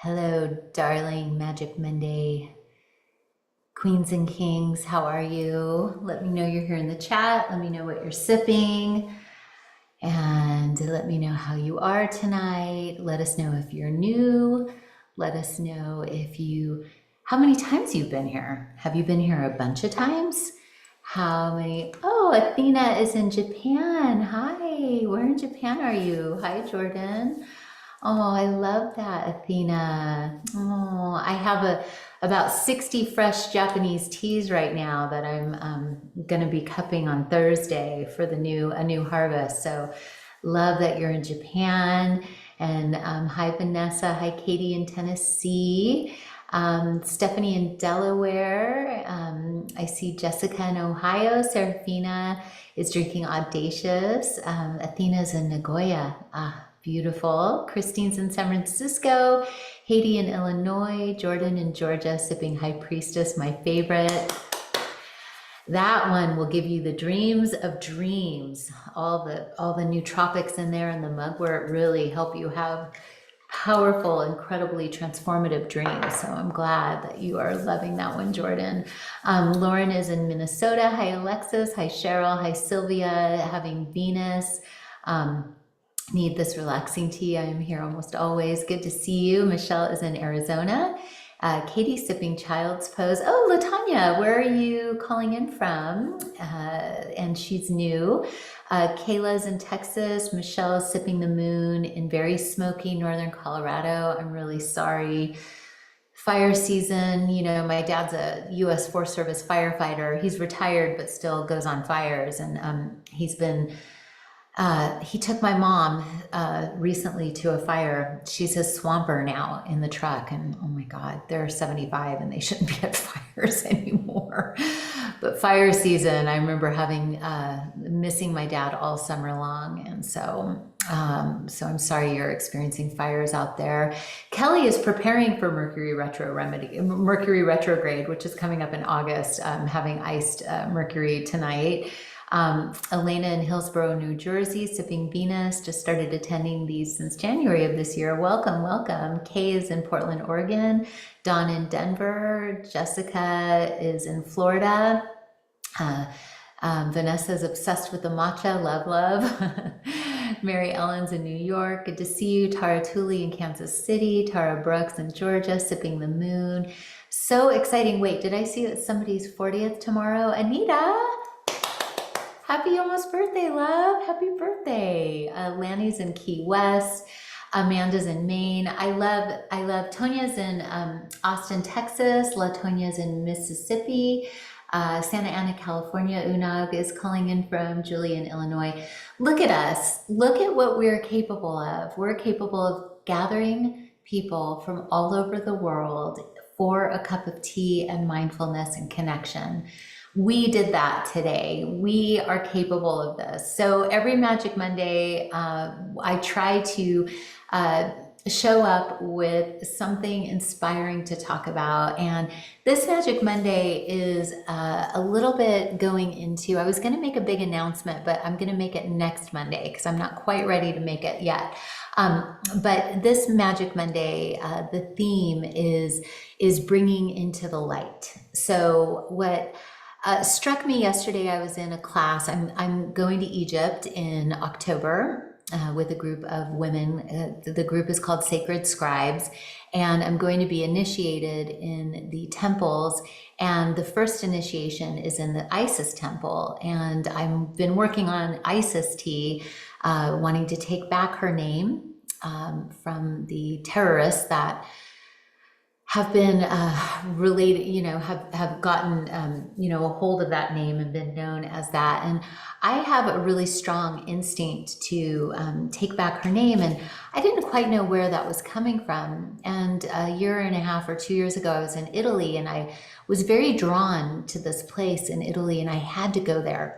Hello, darling Magic Monday queens and kings. How are you? Let me know you're here in the chat. Let me know what you're sipping and let me know how you are tonight. Let us know if you're new. Let us know how many times you've been here. Have you been here a bunch of times? How many? Oh, Athena is in Japan. Hi, where in Japan are you? Hi, Jordan. Oh, I love that, Athena. Oh, I have about 60 fresh Japanese teas right now that I'm going to be cupping on Thursday for a new harvest. So love that you're in Japan. And hi, Vanessa. Hi, Katie in Tennessee. Stephanie in Delaware. I see Jessica in Ohio. Serafina is drinking Audacious. Athena's in Nagoya. Beautiful. Christine's in San Francisco. Haiti in Illinois. Jordan in Georgia sipping High Priestess, my favorite. That one will give you the dreams of dreams. All the nootropics in there in the mugwort really help you have powerful, incredibly transformative dreams. So I'm glad that you are loving that one, Jordan. Lauren is in Minnesota. Hi, Alexis. Hi, Cheryl. Hi, Sylvia. Having Venus. Need this relaxing tea. I am here almost always. Good to see you. Michelle is in Arizona. Katie sipping Child's Pose. Oh, Latanya, where are you calling in from? And she's new. Kayla's in Texas. Michelle is sipping the moon in very smoky northern Colorado. I'm really sorry. Fire season, you know, my dad's a U.S. Forest Service firefighter. He's retired, but still goes on fires. And he took my mom recently to a fire. She's his swamper now in the truck. And oh my God, they're 75 and they shouldn't be at fires anymore. But fire season, I remember missing my dad all summer long. And so I'm sorry you're experiencing fires out there. Kelly is preparing for Mercury retrograde, which is coming up in August, having iced Mercury tonight. Elena in Hillsborough, New Jersey, sipping Venus, just started attending these since January of this year. Welcome, welcome. Kay is in Portland, Oregon. Dawn in Denver. Jessica is in Florida. Vanessa is obsessed with the matcha. Love, love. Mary Ellen's in New York. Good to see you. Tara Tooley in Kansas City. Tara Brooks in Georgia, sipping the moon. So exciting. Wait, did I see that somebody's 40th tomorrow? Anita! Happy almost birthday, love. Happy birthday. Lanny's in Key West. Amanda's in Maine. I love Tonia's in Austin, Texas. La Tonia's in Mississippi. Santa Ana, California. Unag is calling in from Julie in Illinois. Look at us. Look at what we're capable of. We're capable of gathering people from all over the world for a cup of tea and mindfulness and connection. We did that today. We are capable of this. So every Magic Monday, I try to show up with something inspiring to talk about. And this Magic Monday is a little bit going into, I was going to make a big announcement, but I'm going to make it next Monday because I'm not quite ready to make it yet. But this Magic Monday, the theme is bringing into the light. So what struck me yesterday, I was in a class. I'm going to Egypt in October with a group of women. The group is called Sacred Scribes, and I'm going to be initiated in the temples. And the first initiation is in the Isis temple. And I've been working on Isis tea, wanting to take back her name from the terrorists that have been related, have gotten, a hold of that name and been known as that. And I have a really strong instinct to take back her name. And I didn't quite know where that was coming from. And a year and a half or 2 years ago, I was in Italy and I was very drawn to this place in Italy and I had to go there.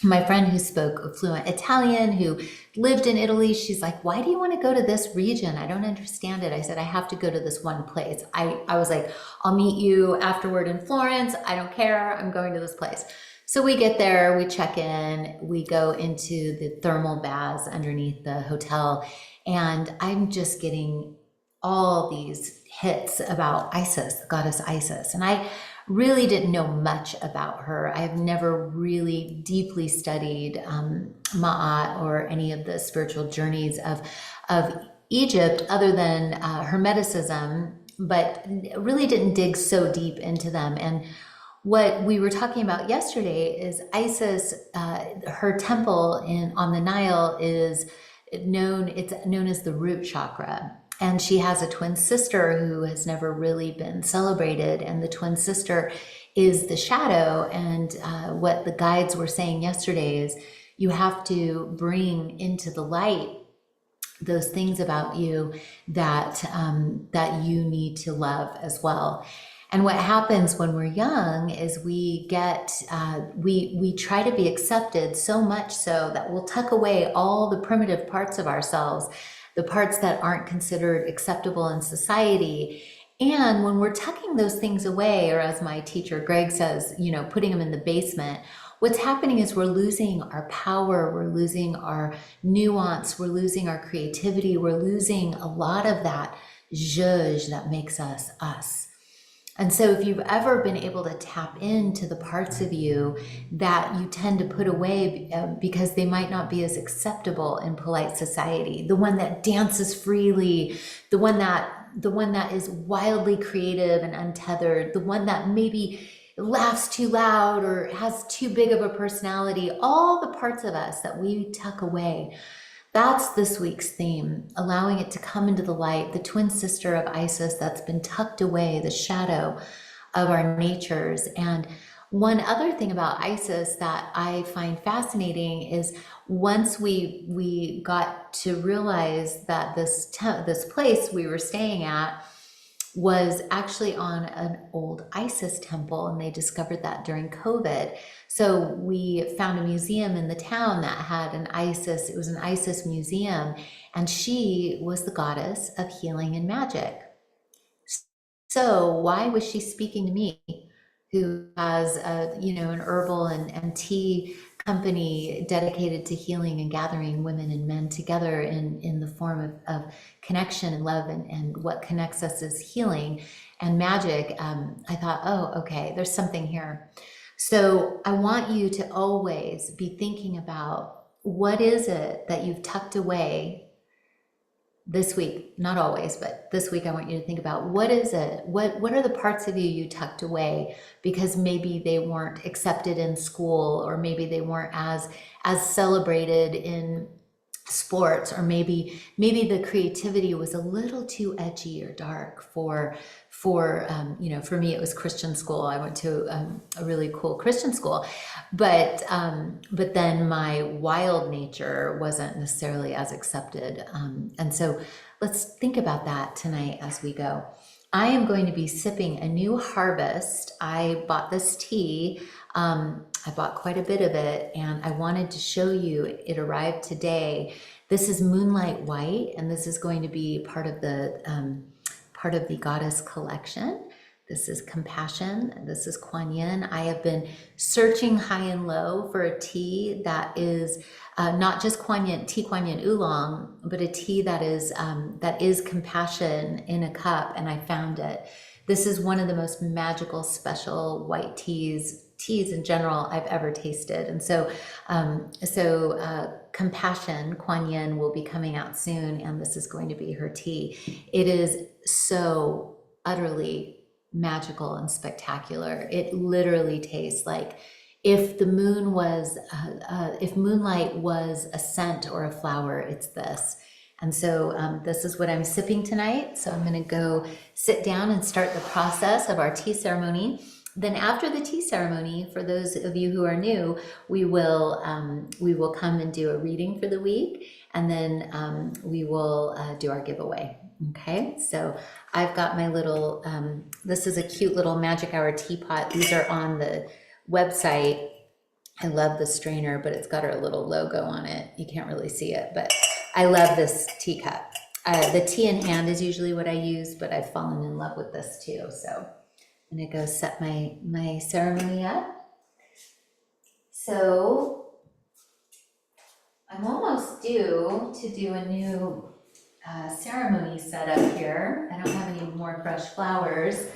My friend who spoke fluent Italian, who lived in Italy, she's like, why do you want to go to this region? I don't understand it. I said, I have to go to this one place. I was like, I'll meet you afterward in Florence. I don't care. I'm going to this place. So we get there, we check in, we go into the thermal baths underneath the hotel, and I'm just getting all these hits about Isis, the goddess Isis. And I really didn't know much about her. I've never really deeply studied Ma'at or any of the spiritual journeys of Egypt other than Hermeticism, but really didn't dig so deep into them. And what we were talking about yesterday is Isis, her temple on the Nile is it's known as the root chakra. And she has a twin sister who has never really been celebrated. And the twin sister is the shadow. And what the guides were saying yesterday is you have to bring into the light those things about you that you need to love as well. And what happens when we're young is we try to be accepted so much so that we'll tuck away all the primitive parts of ourselves, the parts that aren't considered acceptable in society. And when we're tucking those things away, or as my teacher Greg says, putting them in the basement, what's happening is we're losing our power, we're losing our nuance, we're losing our creativity, we're losing a lot of that zhuzh that makes us us. And so if you've ever been able to tap into the parts of you that you tend to put away because they might not be as acceptable in polite society, the one that dances freely, the one that is wildly creative and untethered, the one that maybe laughs too loud or has too big of a personality, all the parts of us that we tuck away. That's this week's theme, allowing it to come into the light, the twin sister of Isis that's been tucked away, the shadow of our natures. And one other thing about Isis that I find fascinating is once we got to realize that this place we were staying at was actually on an old Isis temple, and they discovered that during COVID. So we found a museum in the town that had it was an Isis museum, and she was the goddess of healing and magic. So why was she speaking to me, who has an herbal and tea company dedicated to healing and gathering women and men together in the form of connection and love, and what connects us is healing and magic. I thought, oh, okay, there's something here. So I want you to always be thinking about what is it that you've tucked away this week, not always, but this week I want you to think about what is it, what are the parts of you tucked away because maybe they weren't accepted in school, or maybe they weren't as celebrated in sports, or maybe the creativity was a little too edgy or dark for me it was Christian school. I went to a really cool Christian school, but then my wild nature wasn't necessarily as accepted, and so let's think about that tonight as we go. I am going to be sipping a new harvest. I bought this tea. I bought quite a bit of it, and I wanted to show you. It arrived today. This is Moonlight White, and this is going to be part of the Goddess collection. This is Compassion. This is Kuan Yin. I have been searching high and low for a tea that is not just Kuan Yin Oolong, but a tea that is compassion in a cup, and I found it. This is one of the most magical, special white teas in general I've ever tasted. And so Compassion, Kuan Yin, will be coming out soon, and this is going to be her tea. It is so utterly magical and spectacular. It literally tastes like if the moon was, if moonlight was a scent or a flower, it's this. And so this is what I'm sipping tonight. So I'm going to go sit down and start the process of our tea ceremony. Then after the tea ceremony, for those of you who are new, we will come and do a reading for the week, and then we will do our giveaway. Okay, so I've got my little, this is a cute little Magic Hour teapot. These are on the website. I love the strainer, but it's got our little logo on it. You can't really see it, but I love this teacup. The tea in hand is usually what I use, but I've fallen in love with this too. So I'm gonna go set my ceremony up. So I'm almost due to do a new ceremony set up here. I don't have any more fresh flowers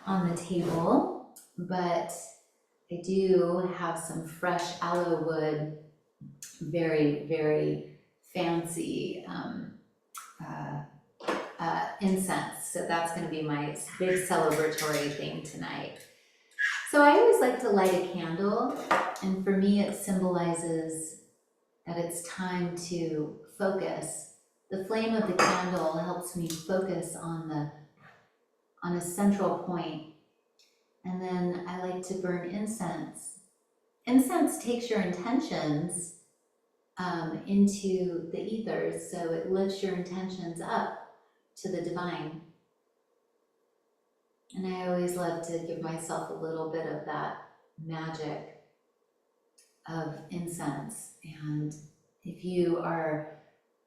on the table, but I do have some fresh aloe wood, very, very fancy incense. So that's going to be my big celebratory thing tonight. So I always like to light a candle, and for me it symbolizes that it's time to focus. The flame of the candle helps me focus on a central point. And then I like to burn incense. Incense takes your intentions into the ethers, so it lifts your intentions up to the divine. And I always love to give myself a little bit of that magic of incense. And if you are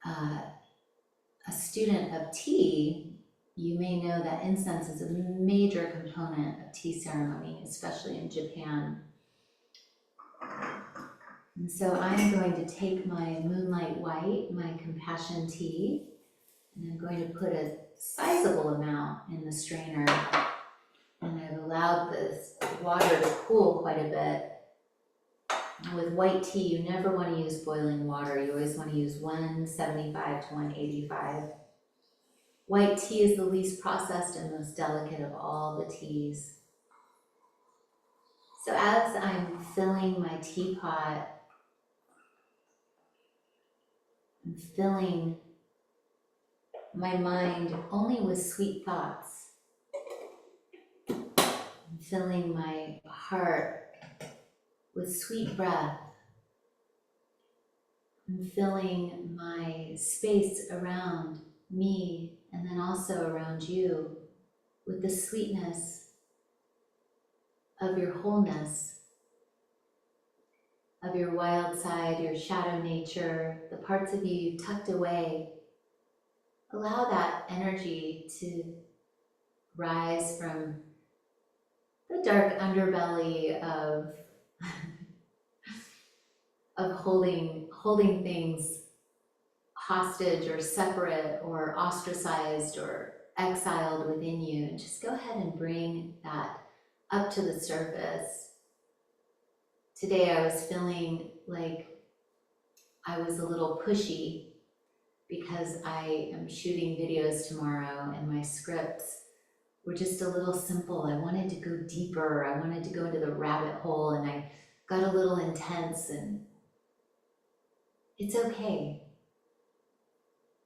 a student of tea, you may know that incense is a major component of tea ceremony, especially in Japan. And so I'm going to take my Moonlight White, my compassion tea, and I'm going to put a sizable amount in the strainer. And I've allowed this water to cool quite a bit. With white tea, you never want to use boiling water. You always want to use 175 to 185. White tea is the least processed and most delicate of all the teas. So as I'm filling my teapot, I'm filling my mind only with sweet thoughts. I'm filling my heart with sweet breath. I'm filling my space around me and then also around you with the sweetness of your wholeness, of your wild side, your shadow nature, the parts of you tucked away. Allow that energy to rise from the dark underbelly of holding things hostage or separate or ostracized or exiled within you, and just go ahead and bring that up to the surface. Today I was feeling like I was a little pushy because I am shooting videos tomorrow and my scripts were just a little simple. I wanted to go deeper. I wanted to go into the rabbit hole, and I got a little intense, and it's okay.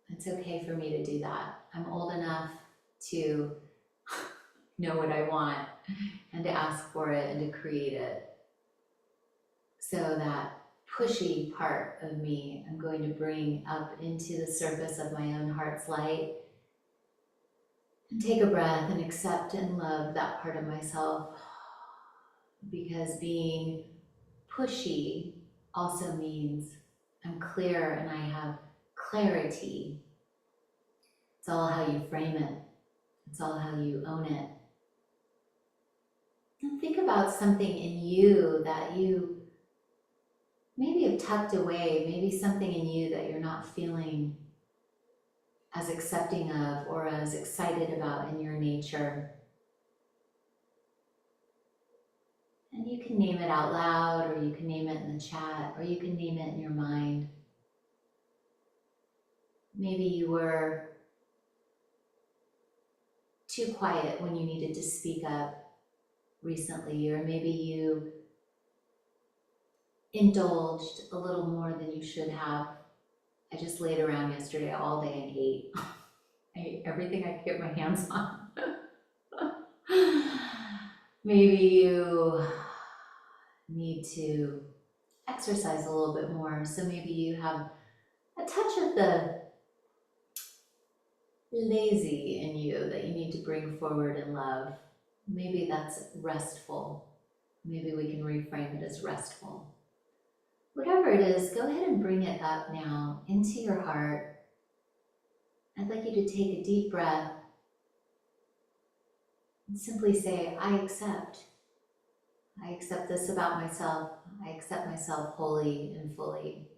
It's okay for me to do that. I'm old enough to know what I want and to ask for it and to create it. So that pushy part of me, I'm going to bring up into the surface of my own heart's light, and take a breath and accept and love that part of myself, because being pushy also means I'm clear and I have clarity. It's all how you frame it. It's all how you own it. And think about something in you that you maybe have tucked away, maybe something in you that you're not feeling as accepting of or as excited about in your nature. And you can name it out loud, or you can name it in the chat, or you can name it in your mind. Maybe you were too quiet when you needed to speak up recently, or maybe you indulged a little more than you should have. I just laid around yesterday all day and ate. I ate everything I could get my hands on. Maybe you need to exercise a little bit more, so maybe you have a touch of the lazy in you that you need to bring forward in love. Maybe that's restful. Maybe we can reframe it as restful. Whatever it is, go ahead and bring it up now into your heart. I'd like you to take a deep breath and simply say, I accept. I accept this about myself. I accept myself wholly and fully.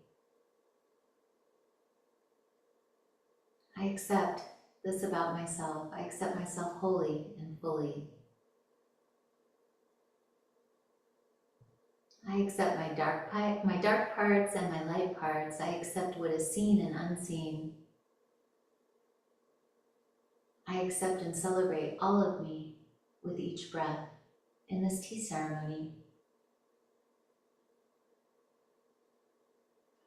I I accept this about myself. I accept myself wholly and fully. I accept my dark parts and my light parts. I accept what is seen and unseen. I accept and celebrate all of me with each breath in this tea ceremony.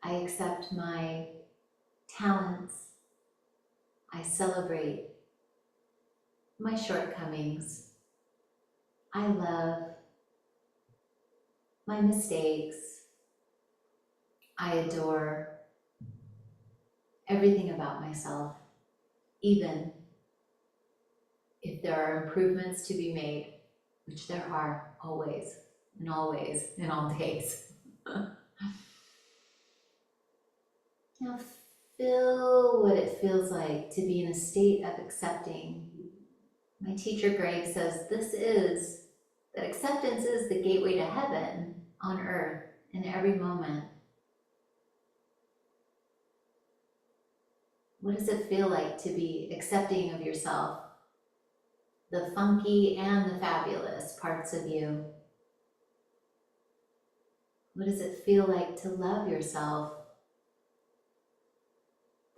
I accept my talents. I celebrate my shortcomings. I love my mistakes. I adore everything about myself, even if there are improvements to be made, which there are always, in all days. Now feel what it feels like to be in a state of accepting. My teacher Greg says that acceptance is the gateway to heaven on earth in every moment. What does it feel like to be accepting of yourself, the funky and the fabulous parts of you? What does it feel like to love yourself,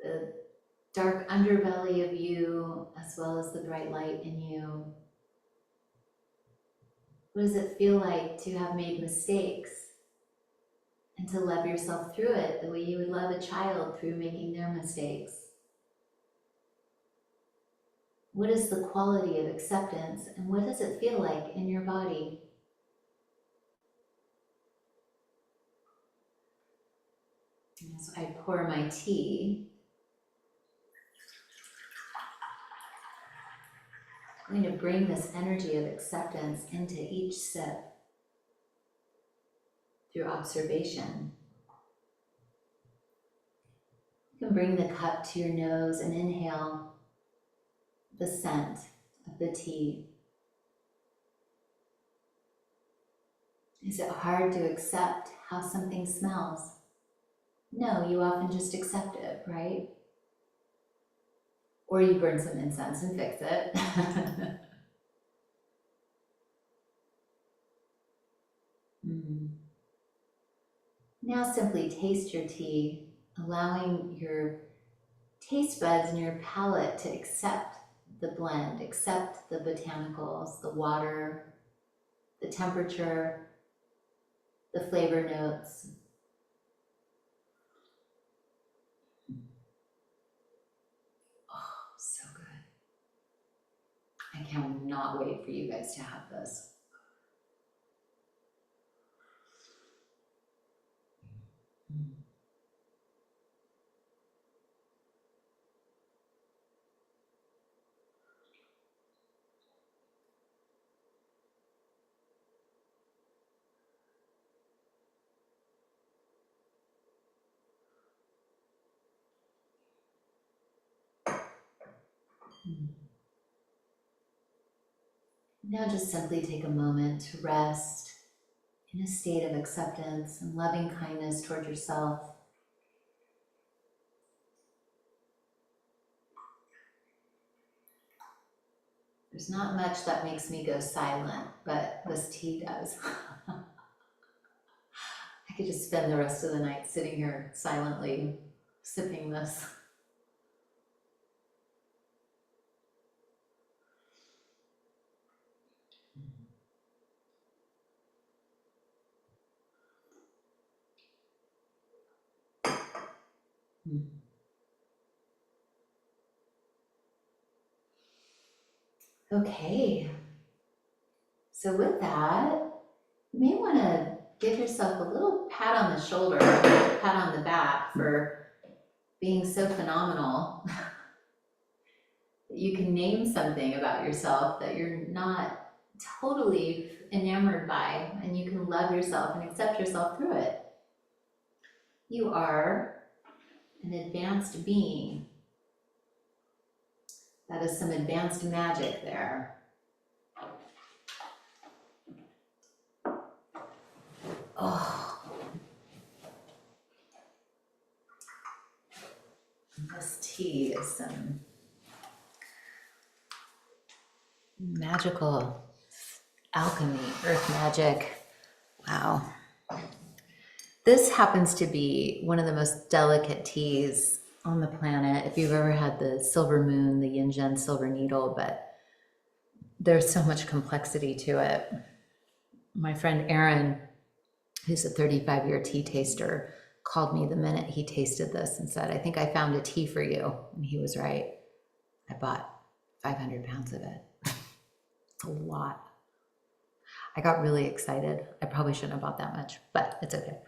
the dark underbelly of you as well as the bright light in you? What does it feel like to have made mistakes and to love yourself through it the way you would love a child through making their mistakes? What is the quality of acceptance and what does it feel like in your body? As I pour my tea, I'm going to bring this energy of acceptance into each sip through observation. You can bring the cup to your nose and inhale the scent of the tea. Is it hard to accept how something smells? No, you often just accept it, right? Or you burn some incense and fix it. Now simply taste your tea, allowing your taste buds and your palate to accept the blend, accept the botanicals, the water, the temperature, the flavor notes. Oh, so good. I cannot wait for you guys to have this. Now just simply take a moment to rest in a state of acceptance and loving kindness toward yourself. There's not much that makes me go silent, but this tea does. I could just spend the rest of the night sitting here silently sipping this. Okay, so with that, you may want to give yourself a little pat on the shoulder, a pat on the back for being so phenomenal. You can name something about yourself that you're not totally enamored by, and you can love yourself and accept yourself through it. You are an advanced being. That is some advanced magic there. Oh. This tea is some magical alchemy, earth magic. Wow. This happens to be one of the most delicate teas on the planet. If you've ever had the silver moon, the yin zhen silver needle, but there's so much complexity to it. My friend Aaron, who's a 35-year tea taster, called me the minute he tasted this and said, I think I found a tea for you. And he was right. I bought 500 pounds of it. It's a lot. I got really excited. I probably shouldn't have bought that much, but it's okay.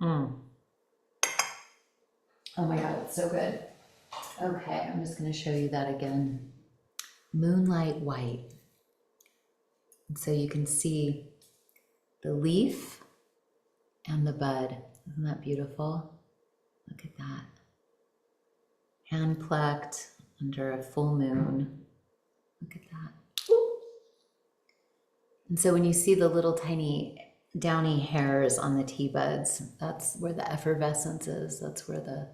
Oh my God, it's so good. Okay, I'm just gonna show you that again. Moonlight white. And so you can see the leaf and the bud. Isn't that beautiful? Look at that. Hand plucked under a full moon. Look at that. And so when you see the little tiny downy hairs on the tea buds, that's where the effervescence is. That's where look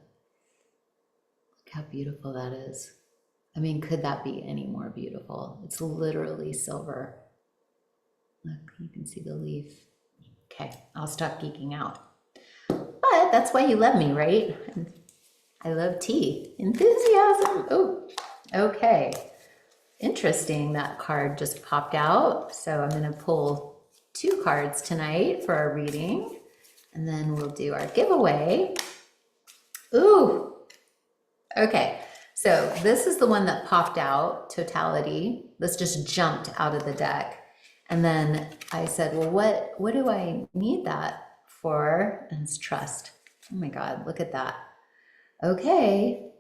how beautiful that is. I mean, could that be any more beautiful? It's literally silver. Look, you can see the leaf. Okay, I'll stop geeking out. But that's why you love me, right? I love tea. Enthusiasm. Oh, okay. Interesting, that card just popped out. So I'm gonna pull 2 cards tonight for our reading, and then we'll do our giveaway. Ooh, okay. So this is the one that popped out, Totality. This just jumped out of the deck. And then I said, well, what do I need that for? And it's trust. Oh my God, look at that. Okay,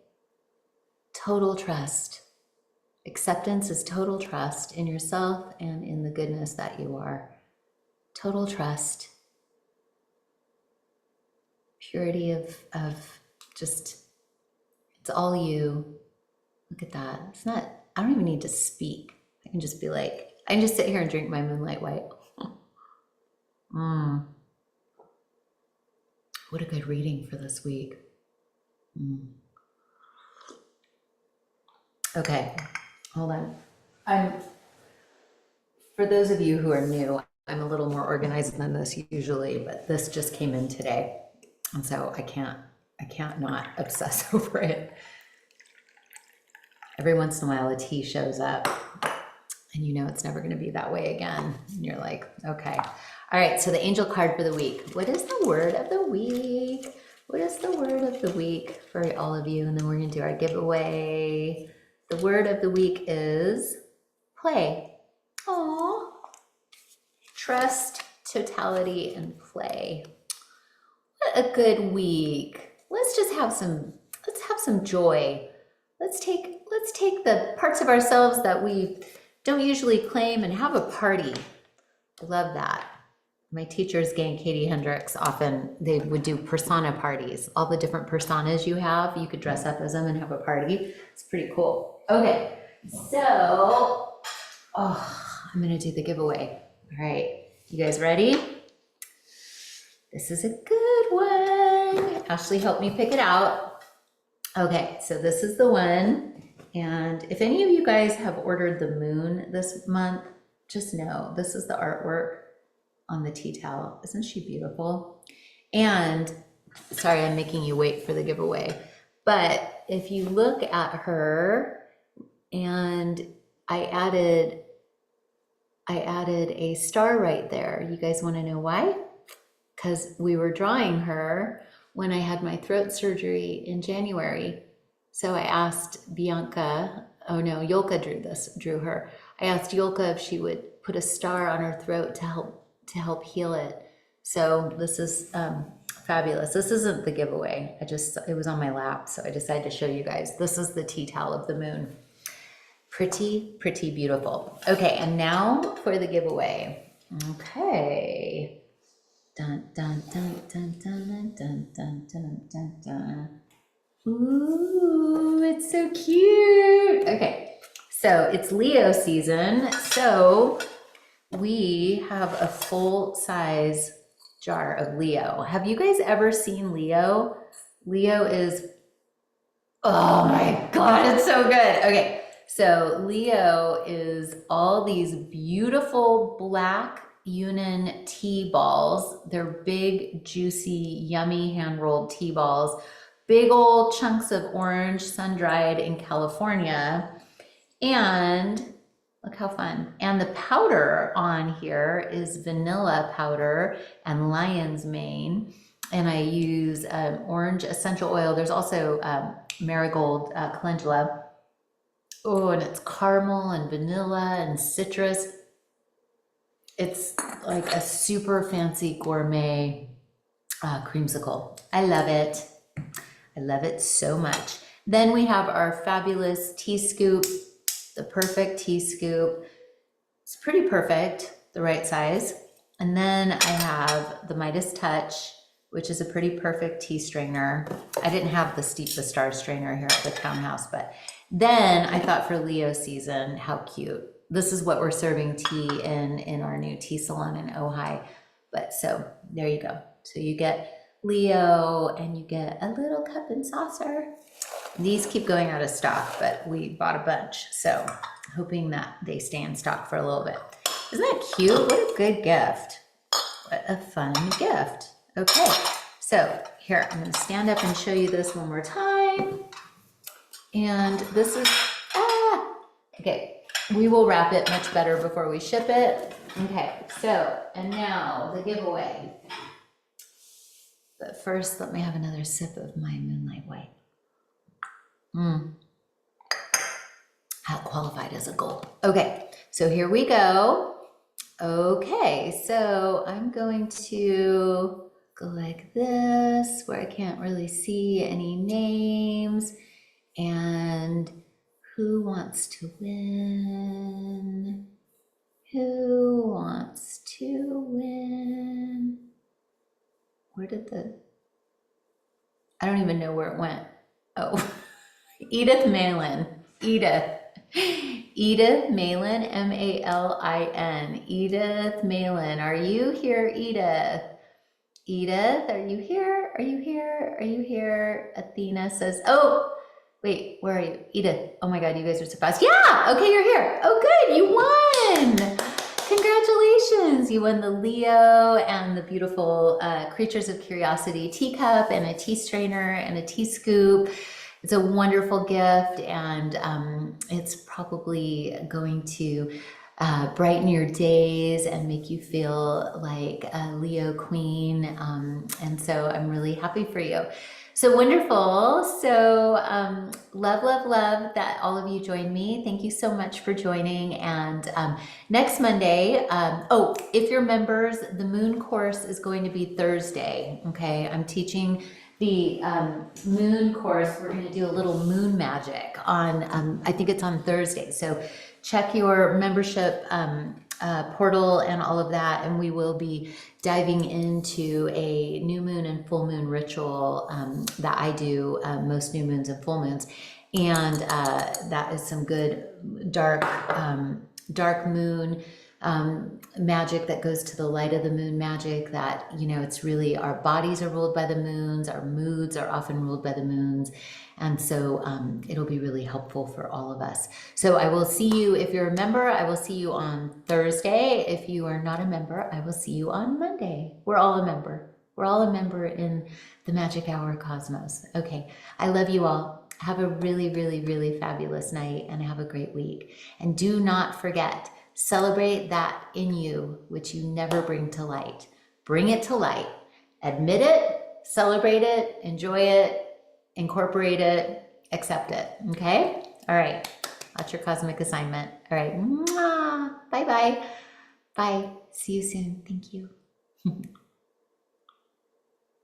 total trust. Acceptance is total trust in yourself and in the goodness that you are. Total trust. Purity of just, it's all you. Look at that. It's not, I don't even need to speak. I can just be like, I can just sit here and drink my moonlight white. What a good reading for this week. Okay, hold on. For those of you who are new, I'm a little more organized than this usually, but this just came in today. And so I can't not obsess over it. Every once in a while a tea shows up and you know it's never gonna be that way again. And you're like, okay. All right, so the angel card for the week. What is the word of the week? What is the word of the week for all of you? And then we're gonna do our giveaway. The word of the week is play. Aww. Trust, totality, and play. What a good week. Let's have some joy. Let's take the parts of ourselves that we don't usually claim and have a party. I love that. My teachers, Gay and Katie Hendricks, often they would do persona parties. All the different personas you have, you could dress up as them and have a party. It's pretty cool. Okay, so, I'm gonna do the giveaway. All right, you guys ready? This is a good one. Ashley helped me pick it out. Okay, so this is the one. And if any of you guys have ordered the moon this month, just know this is the artwork on the tea towel. Isn't she beautiful? And sorry, I'm making you wait for the giveaway. But if you look at her, and I added a star right there. You guys want to know why? Because we were drawing her when I had my throat surgery in January. So I asked Bianca, oh no, Yolka drew her. I asked Yolka if she would put a star on her throat to help heal it. So this is fabulous. This isn't the giveaway. It was on my lap, so I decided to show you guys. This is the tea towel of the moon. Pretty, pretty beautiful. Okay, and now for the giveaway. Okay. Dun, dun, dun, dun, dun, dun, dun, dun, dun, dun. Ooh, it's so cute. Okay, so it's Leo season. So we have a full size jar of Leo. Have you guys ever seen Leo? Leo is Oh my God, it's so good. Okay, so Leo is all these beautiful black Yunnan tea balls. They're big, juicy, yummy hand-rolled tea balls. Big old chunks of orange, sun-dried in California. And look how fun. And the powder on here is vanilla powder and lion's mane. And I use orange essential oil. There's also marigold calendula. Oh, and it's caramel and vanilla and citrus. It's like a super fancy gourmet creamsicle. I love it. I love it so much. Then we have our fabulous tea scoop, the perfect tea scoop. It's pretty perfect, the right size. And then I have the Midas Touch, which is a pretty perfect tea strainer. I didn't have the Steep the Star strainer here at the townhouse, but then I thought for Leo season, how cute. This is what we're serving tea in our new tea salon in Ojai. But so there you go. So you get Leo and you get a little cup and saucer. These keep going out of stock, but we bought a bunch. So hoping that they stay in stock for a little bit. Isn't that cute? What a good gift. What a fun gift. Okay, so here, I'm gonna stand up and show you this one more time. And this is, okay, we will wrap it much better before we ship it. Okay, so, and now the giveaway. But first, let me have another sip of my Moonlight White. How qualified as a gold. Okay, so here we go. Okay, so I'm going to go like this, where I can't really see any names. And who wants to win? Who wants to win? Where did I don't even know where it went. Oh, Edith Malin. Edith Malin, M-A-L-I-N. Edith Malin. Are you here, Edith? Edith, are you here? Are you here? Are you here? Athena says, oh, wait, where are you? Edith. Oh my God, you guys are so fast. Yeah, okay, you're here. Oh, good, you won. Congratulations. You won the Leo and the beautiful Creatures of Curiosity teacup and a tea strainer and a tea scoop. It's a wonderful gift, and it's probably going to brighten your days and make you feel like a Leo queen. And so I'm really happy for you. So wonderful. So love, love, love that all of you joined me. Thank you so much for joining. And next Monday, oh, if you're members, the moon course is going to be Thursday. Okay, I'm teaching the moon course. We're going to do a little moon magic on, I think it's on Thursday. So check your membership portal and all of that, and we will be diving into a new moon and full moon ritual that I do most new moons and full moons, and that is some good dark moon magic that goes to the light of the moon magic. That, you know, it's really, our bodies are ruled by the moons, our moods are often ruled by the moons, and so it'll be really helpful for all of us. So I will see you, if you're a member, I will see you on Thursday. If you are not a member, I will see you on Monday. We're all a member. We're all a member in the Magic Hour Cosmos. Okay, I love you all. Have a really, really, really fabulous night, and have a great week. And do not forget, celebrate that in you which you never bring to light. Bring it to light. Admit it, celebrate it, enjoy it, incorporate it, accept it. Okay? All right. That's your cosmic assignment. All right. Mwah. Bye-bye. Bye. See you soon. Thank you.